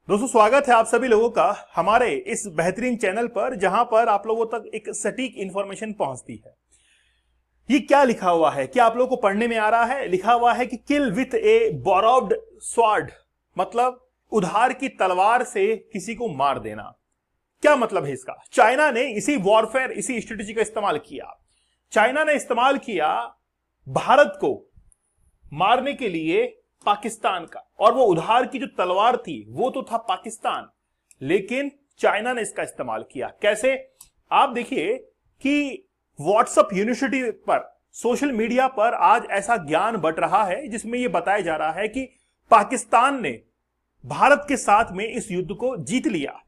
दोस्तों स्वागत है आप सभी लोगों का हमारे इस बेहतरीन चैनल पर जहां पर आप लोगों तक एक सटीक इंफॉर्मेशन पहुंचती है। ये क्या लिखा हुआ है, क्या आप लोगों को पढ़ने में आ रहा है? लिखा हुआ है कि किल विथ ए बोरोव्ड स्वॉर्ड, मतलब उधार की तलवार से किसी को मार देना। क्या मतलब है इसका? चाइना ने इसी वॉरफेयर, इसी स्ट्रेटेजी का इस्तेमाल किया। चाइना ने इस्तेमाल किया भारत को मारने के लिए पाकिस्तान का, और वो उधार की जो तलवार थी वो तो था पाकिस्तान, लेकिन चाइना ने इसका इस्तेमाल किया। कैसे? आप देखिए कि व्हाट्सएप यूनिवर्सिटी पर, सोशल मीडिया पर आज ऐसा ज्ञान बंट रहा है जिसमें यह बताया जा रहा है कि पाकिस्तान ने भारत के साथ में इस युद्ध को जीत लिया।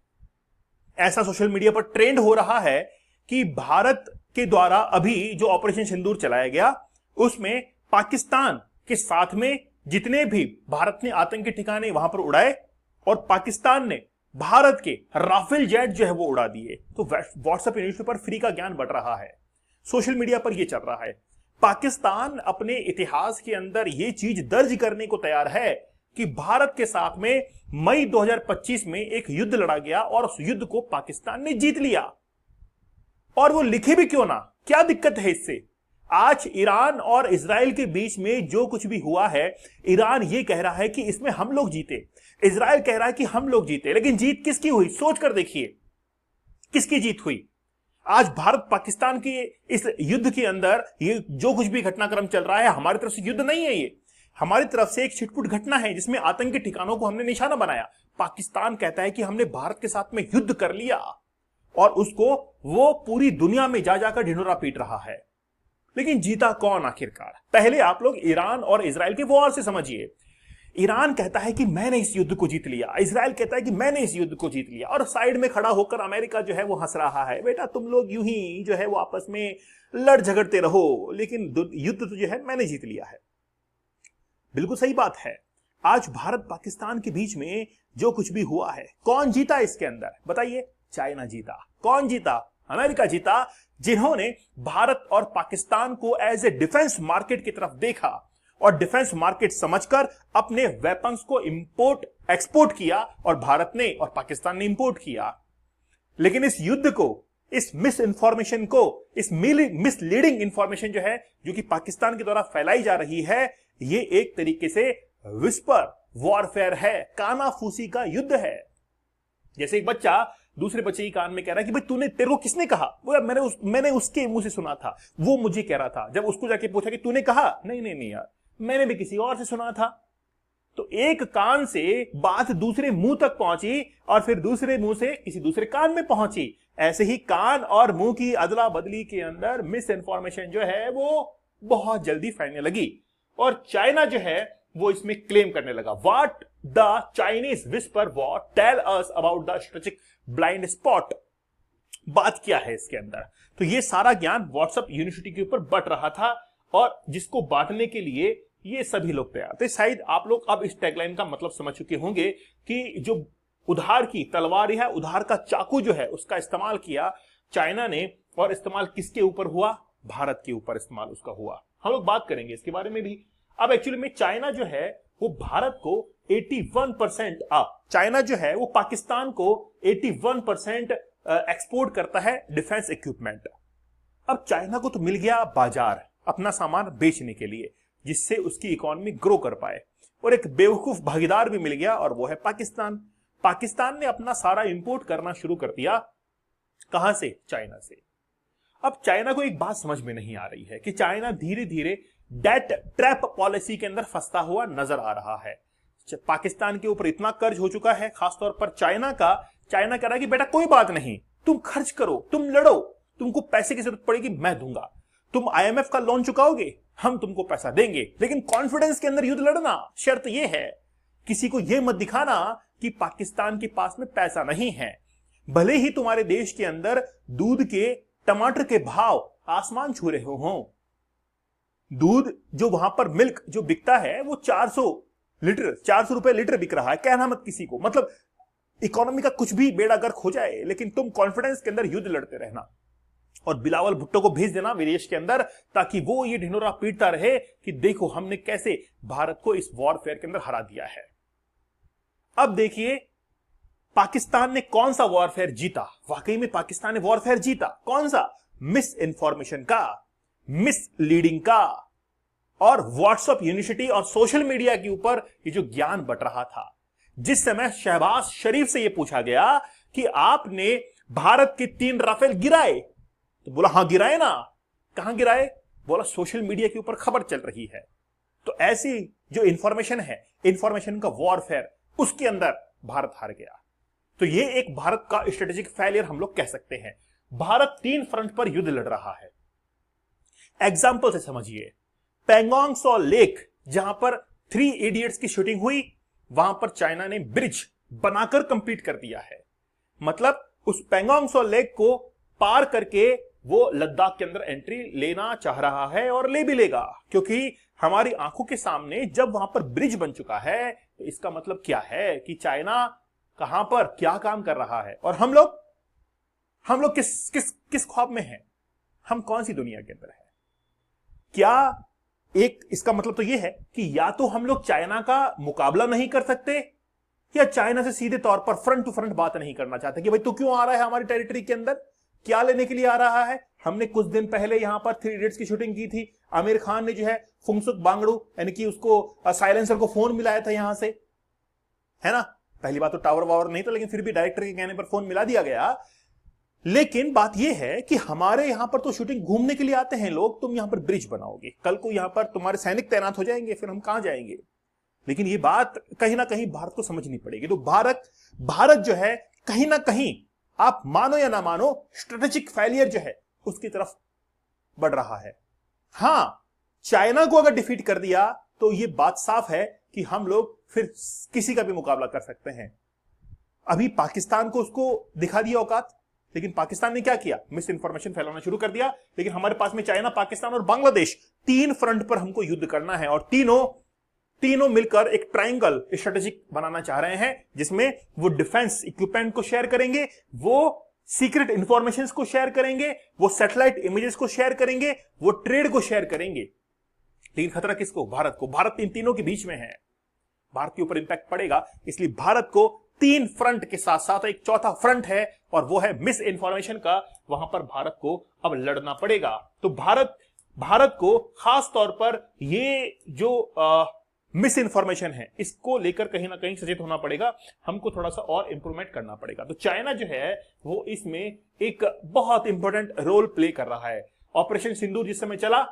ऐसा सोशल मीडिया पर ट्रेंड हो रहा है कि भारत के द्वारा अभी जो ऑपरेशन सिंदूर चलाया गया उसमें पाकिस्तान के साथ में जितने भी भारत ने आतंकी ठिकाने वहां पर उड़ाए और पाकिस्तान ने भारत के राफेल जेट जो है वो उड़ा दिए। तो व्हाट्सएप यूनिवर्सिटी पर फ्री का ज्ञान बढ़ रहा है, सोशल मीडिया पर यह चल रहा है। पाकिस्तान अपने इतिहास के अंदर यह चीज दर्ज करने को तैयार है कि भारत के साथ में मई 2025 में एक युद्ध लड़ा गया और उस युद्ध को पाकिस्तान ने जीत लिया। और वो लिखे भी क्यों ना, क्या दिक्कत है इससे? आज ईरान और इजराइल के बीच में जो कुछ भी हुआ है, ईरान ये कह रहा है कि इसमें हम लोग जीते, इजराइल कह रहा है कि हम लोग जीते, लेकिन जीत किसकी हुई? सोच कर देखिए किसकी जीत हुई। आज भारत पाकिस्तान के इस युद्ध के अंदर ये जो कुछ भी घटनाक्रम चल रहा है, हमारी तरफ से युद्ध नहीं है, ये हमारी तरफ से एक छिटपुट घटना है जिसमें आतंकी ठिकानों को हमने निशाना बनाया। पाकिस्तान कहता है कि हमने भारत के साथ में युद्ध कर लिया और उसको वो पूरी दुनिया में जा जाकर ढिंढोरा पीट रहा है। लेकिन जीता कौन आखिरकार? पहले आप लोग ईरान और इजराइल के वॉर से समझिए। ईरान कहता है कि मैंने इस युद्ध को जीत लिया, इजराइल कहता है कि मैंने इस युद्ध को जीत लिया, और साइड में खड़ा होकर अमेरिका जो है वो हंस रहा है, बेटा तुम लोग यूं ही जो है वो आपस में लड़ झगड़ते रहो, लेकिन युद्ध तो जो है मैंने जीत लिया है। बिल्कुल सही बात है। आज भारत पाकिस्तान के बीच में जो कुछ भी हुआ है, कौन जीता इसके अंदर? बताइए। चाइना जीता। कौन जीता? अमेरिका जीता, जिन्होंने भारत और पाकिस्तान को एज ए डिफेंस मार्केट की तरफ देखा और डिफेंस मार्केट समझकर अपने वेपन्स को इंपोर्ट एक्सपोर्ट किया, और भारत ने और पाकिस्तान ने इंपोर्ट किया। लेकिन इस युद्ध को, इस मिस इंफॉर्मेशन को, इस मिसलीडिंग इंफॉर्मेशन जो है जो कि पाकिस्तान के द्वारा फैलाई जा रही है, ये एक तरीके से विस्पर वॉरफेयर है, कानाफूसी का युद्ध है। जैसे एक बच्चा दूसरे बच्चे के कान में कह रहा है कि भाई तेरे को किसने कहा? वो यार मैंने उसके मुंह से सुना था, वो मुझे कह रहा था। जब उसको जाके पूछा कि तूने कहा, नहीं नहीं नहीं यार, मैंने भी किसी और से सुना था। तो एक कान से बात दूसरे मुंह तक पहुंची और फिर दूसरे मुंह से किसी दूसरे कान में पहुंची। ऐसे ही कान और मुंह की अदला बदली के अंदर मिस इन्फॉर्मेशन जो है वो बहुत जल्दी फैलने लगी, और चाइना जो है वो इसमें क्लेम करने लगा। What the Chinese whisper war tell us about the strategic blind spot. बात क्या है इसके अंदर? तो ये सारा ज्ञान व्हाट्सएप यूनिवर्सिटी के ऊपर बट रहा था, और जिसको बांटने के लिए ये सभी लोग तैयार थे। शायद आप लोग अब इस टैगलाइन का मतलब समझ चुके होंगे कि जो उधार की तलवार है, उधार का चाकू जो है, उसका इस्तेमाल किया चाइना ने, और इस्तेमाल किसके ऊपर हुआ? भारत के ऊपर इस्तेमाल उसका हुआ। हम लोग बात करेंगे इसके बारे में भी। अब एक्चुअली में चाइना जो है वो भारत को 81%, चाइना जो है वो पाकिस्तान को 81% एक्सपोर्ट करता है डिफेंस इक्विपमेंट। अब चाइना को तो मिल गया बाजार अपना सामान बेचने के लिए, जिससे उसकी इकोनॉमी ग्रो कर पाए, और एक बेवकूफ भागीदार भी मिल गया, और वो है पाकिस्तान। पाकिस्तान ने अपना सारा इंपोर्ट करना शुरू कर दिया। कहां से? चाइना से। अब चाइना को एक बात समझ में नहीं आ रही है कि चाइना धीरे धीरे डेट ट्रैप पॉलिसी के अंदर फंसता हुआ नजर आ रहा है। पाकिस्तान के ऊपर इतना कर्ज हो चुका है, खासतौर पर चाइना का। चाइना कह रहा है कि बेटा कोई बात नहीं, तुम खर्च करो, तुम लड़ो, तुमको पैसे की जरूरत पड़ेगी मैं दूंगा, तुम आईएमएफ का लोन चुकाओगे, हम तुमको पैसा देंगे, लेकिन कॉन्फिडेंस के अंदर युद्ध लड़ना। शर्त यह है, किसी को यह मत दिखाना कि पाकिस्तान के पास में पैसा नहीं है। भले ही तुम्हारे देश के अंदर दूध के, टमाटर के भाव आसमान छू रहे हों, दूध जो वहां पर मिल्क जो बिकता है वो 400 लीटर, 400 रुपए लीटर बिक रहा है। कहना मत किसी को, मतलब इकोनॉमी का कुछ भी बेड़ा गर्क हो जाए, लेकिन तुम कॉन्फिडेंस के अंदर युद्ध लड़ते रहना, और बिलावल भुट्टो को भेज देना विदेश के अंदर, ताकि वो ये ढिंढोरा पीटता रहे कि देखो हमने कैसे भारत को इस वॉरफेयर के अंदर हरा दिया है। अब देखिए पाकिस्तान ने कौन सा वॉरफेयर जीता? वाकई में पाकिस्तान ने वॉरफेयर जीता। कौन सा? मिस इंफॉर्मेशन का, मिसलीडिंग का, और व्हाट्सएप यूनिवर्सिटी और सोशल मीडिया के ऊपर ये जो ज्ञान बट रहा था। जिस समय शहबाज शरीफ से यह पूछा गया कि आपने भारत के 3 राफेल गिराए, तो बोला हां गिराए ना। कहां गिराए? बोला सोशल मीडिया के ऊपर खबर चल रही है। तो ऐसी जो इंफॉर्मेशन है, इंफॉर्मेशन का वॉरफेयर, उसके अंदर भारत हार गया। तो ये एक भारत का स्ट्रेटेजिक फेलियर हम लोग कह सकते हैं। भारत 3 फ्रंट पर युद्ध लड़ रहा है। एग्जाम्पल से समझिए, पेंगोंग सो लेक जहां पर 3 इडियट्स की शूटिंग हुई, वहां पर चाइना ने ब्रिज बनाकर कंप्लीट कर दिया है। मतलब उस पेंगोंग सो लेक को पार करके वो लद्दाख के अंदर एंट्री लेना चाह रहा है और ले भी लेगा, क्योंकि हमारी आंखों के सामने जब वहां पर ब्रिज बन चुका है तो इसका मतलब क्या है कि चाइना कहां पर क्या काम कर रहा है। और हम लोग किस किस किस ख्वाब में हैं? हम कौन सी दुनिया के अंदर है? क्या एक इसका मतलब तो यह है कि या तो हम लोग चाइना का मुकाबला नहीं कर सकते, या चाइना से सीधे तौर पर फ्रंट टू फ्रंट बात नहीं करना चाहते कि भाई तू क्यों आ रहा है हमारी टेरिटरी के अंदर, क्या लेने के लिए आ रहा है। हमने कुछ दिन पहले यहां पर 3 इडियट्स की शूटिंग की थी। आमिर खान ने जो है फुंगसुक बांगड़ू यानी कि उसको साइलेंसर को फोन मिलाया था यहां से, है ना। पहली बात तो टावर वावर नहीं था, लेकिन फिर भी डायरेक्टर के कहने पर फोन मिला दिया गया। लेकिन बात यह है कि हमारे यहां पर तो शूटिंग घूमने के लिए आते हैं लोग, तुम यहां पर ब्रिज बनाओगे, कल को यहां पर तुम्हारे सैनिक तैनात हो जाएंगे, फिर हम कहां जाएंगे। लेकिन ये बात कहीं ना कहीं भारत को समझनी पड़ेगी। तो भारत जो है कहीं ना कहीं, आप मानो या ना मानो, स्ट्रेटेजिक फेलियर जो है उसकी तरफ बढ़ रहा है। हां, चाइना को अगर डिफीट कर दिया तो यह बात साफ है कि हम लोग फिर किसी का भी मुकाबला कर सकते हैं। अभी पाकिस्तान को उसको दिखा दिया औकात, लेकिन पाकिस्तान ने क्या किया? मिस इंफॉर्मेशन फैलाना शुरू कर दिया। लेकिन हमारे पास में चाइना, पाकिस्तान और बांग्लादेश, 3 फ्रंट पर हमको युद्ध करना है, और तीनों मिलकर एक ट्रायंगल स्ट्रेटेजिक बनाना चाह रहे हैं, जिसमें वो डिफेंस इक्विपमेंट को शेयर करेंगे, वो सीक्रेट इंफॉर्मेशन को शेयर करेंगे, वो सैटेलाइट इमेजेस को शेयर करेंगे, वो ट्रेड को शेयर करेंगे। लेकिन खतरा किसको? भारत को। भारत इन तीनों के बीच में है, भारत के ऊपर इंपैक्ट पड़ेगा। इसलिए भारत को 3 फ्रंट के साथ साथ एक चौथा फ्रंट है, और वो है मिस इंफॉर्मेशन का। वहां पर भारत को अब लड़ना पड़ेगा। तो भारत को खास तौर पर ये जो मिस इंफॉर्मेशन है, इसको लेकर कहीं ना कहीं सचेत होना पड़ेगा। हमको थोड़ा सा और इंप्रूवमेंट करना पड़ेगा। तो चाइना जो है वो इसमें एक बहुत इंपॉर्टेंट रोल प्ले कर रहा है। ऑपरेशन सिंदूर जिस समय चला,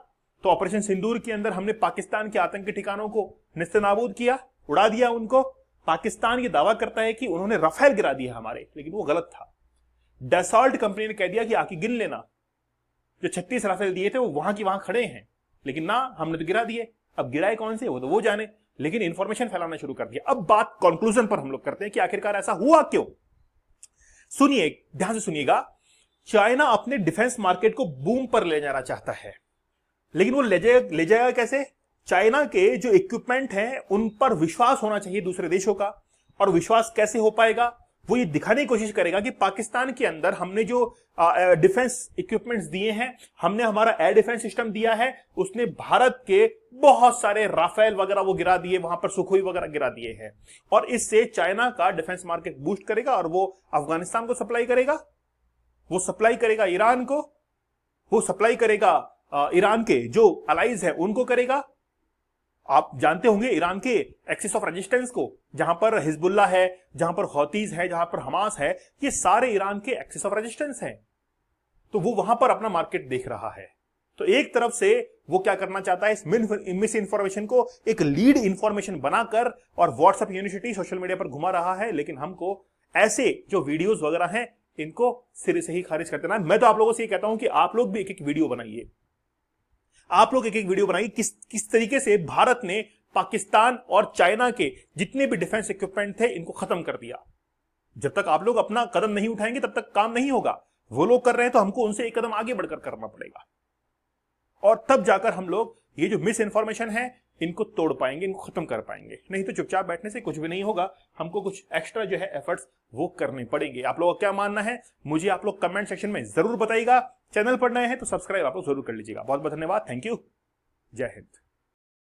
तो ऑपरेशन सिंदूर के अंदर हमने पाकिस्तान के आतंकी ठिकानों को नेस्तनाबूद किया, उड़ा दिया उनको। पाकिस्तान ये दावा करता है कि उन्होंने राफेल गिरा दिया हमारे, लेकिन वो गलत था। डसॉल्ट कंपनी ने कह दिया कि आके गिन लेना, जो 36 राफेल दिए थे वो वहां की वहां खड़े हैं, लेकिन ना, हमने तो गिरा दिए। अब गिराए कौन से वो तो वो जाने, लेकिन इंफॉर्मेशन फैलाना शुरू कर दिया। अब बात कंक्लूजन पर हम लोग करते हैं कि आखिरकार ऐसा हुआ क्यों। सुनिए, ध्यान से सुनिएगा। चाइना अपने डिफेंस मार्केट को बूम पर ले जाना चाहता है, लेकिन वो ले जाएगा कैसे? चाइना के जो इक्विपमेंट हैं उन पर विश्वास होना चाहिए दूसरे देशों का। और विश्वास कैसे हो पाएगा? वो ये दिखाने की कोशिश करेगा कि पाकिस्तान के अंदर हमने जो डिफेंस इक्विपमेंट्स दिए हैं, हमने हमारा एयर डिफेंस सिस्टम दिया है, उसने भारत के बहुत सारे राफेल वगैरह वो गिरा दिए, वहां पर सुखोई वगैरह गिरा दिए हैं। और इससे चाइना का डिफेंस मार्केट बूस्ट करेगा, और वो अफगानिस्तान को सप्लाई करेगा, वो सप्लाई करेगा ईरान को, वो सप्लाई करेगा ईरान के जो अलाइज है उनको करेगा। आप जानते होंगे ईरान के एक्सिस ऑफ रेजिस्टेंस को, जहां पर हिजबुल्ला है, जहां पर हौतीज है, जहां पर हमास है, ये सारे ईरान के एक्सिस ऑफ रेजिस्टेंस हैं। तो वो वहां पर अपना मार्केट देख रहा है। तो एक तरफ से वो क्या करना चाहता है, इस मिस इंफॉर्मेशन को एक लीड इंफॉर्मेशन बनाकर और व्हाट्सएप यूनिवर्सिटी सोशल मीडिया पर घुमा रहा है। लेकिन हमको ऐसे जो वीडियोस वगैरह हैं इनको सिरे से ही खारिज कर देना है। मैं तो आप लोगों से ये कहता हूं कि आप लोग भी एक एक वीडियो बनाइए, आप लोग एक एक वीडियो बनाइए किस तरीके से भारत ने पाकिस्तान और चाइना के जितने भी डिफेंस इक्विपमेंट थे इनको खत्म कर दिया। जब तक आप लोग अपना कदम नहीं उठाएंगे तब तक काम नहीं होगा। वो लोग कर रहे हैं तो हमको उनसे एक कदम आगे बढ़कर करना पड़ेगा, और तब जाकर हम लोग ये जो मिस इंफॉर्मेशन है इनको तोड़ पाएंगे, इनको खत्म कर पाएंगे। नहीं तो चुपचाप बैठने से कुछ भी नहीं होगा। हमको कुछ एक्स्ट्रा जो है एफर्ट्स वो करने पड़ेंगे। आप लोगों का क्या मानना है मुझे आप लोग कमेंट सेक्शन में जरूर बताइएगा। चैनल पर नए हैं तो सब्सक्राइब आप लोग जरूर कर लीजिएगा। बहुत बहुत धन्यवाद। Thank you. जय हिंद।